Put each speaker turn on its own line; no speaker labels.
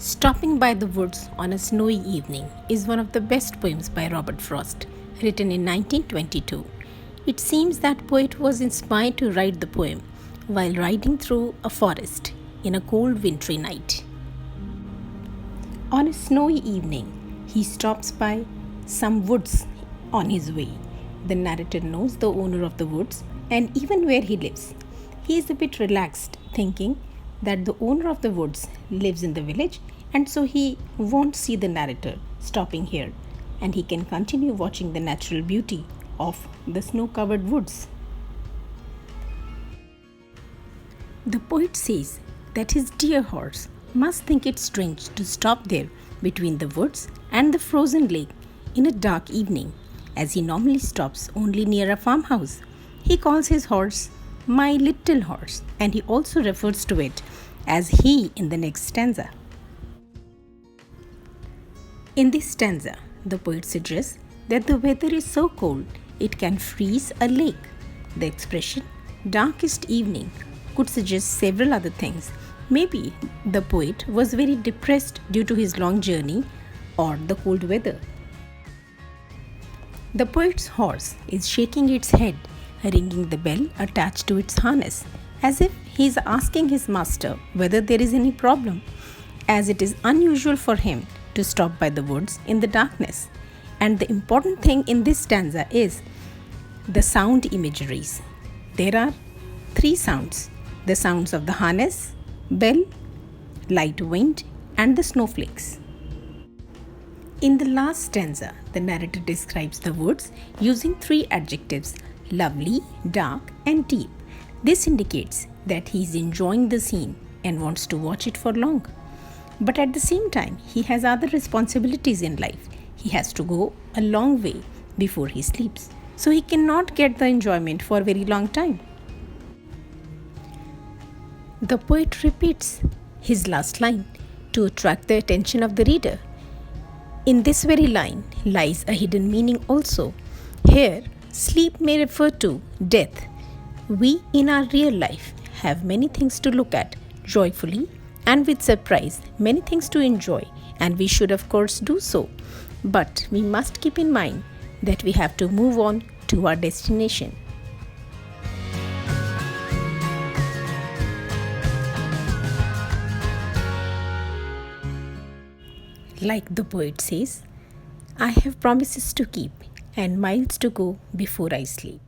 Stopping by the Woods on a Snowy Evening is one of the best poems by Robert Frost, written in 1922. It seems that poet was inspired to write the poem while riding through a forest in a cold wintry night. On a snowy evening, he stops by some woods on his way. The narrator knows the owner of the woods and even where he lives. He is a bit relaxed, thinking that the owner of the woods lives in the village and so he won't see the narrator stopping here and he can continue watching the natural beauty of the snow covered woods. The poet says that his dear horse must think it strange to stop there between the woods and the frozen lake in a dark evening, as he normally stops only near a farmhouse. He calls his horse my little horse, and he also refers to it as he in the next stanza. In this stanza, the poet suggests that the weather is so cold it can freeze a lake. The expression darkest evening could suggest several other things. Maybe the poet was very depressed due to his long journey or the cold weather. The poet's horse is shaking its head, ringing the bell attached to its harness, as if he is asking his master whether there is any problem, as it is unusual for him to stop by the woods in the darkness. And the important thing in this stanza is the sound imageries. There are three sounds: the sounds of the harness, bell, light wind, and the snowflakes. In the last stanza, the narrator describes the woods using three adjectives: lovely, dark, and deep. This indicates that he is enjoying the scene and wants to watch it for long. But at the same time, he has other responsibilities in life. He has to go a long way before he sleeps, so he cannot get the enjoyment for a very long time. The poet repeats his last line to attract the attention of the reader. In this very line lies a hidden meaning also. Here, sleep may refer to death. We in our real life have many things to look at joyfully and with surprise, many things to enjoy, and we should of course do so. But we must keep in mind that we have to move on to our destination. Like the poet says, I have promises to keep and miles to go before I sleep.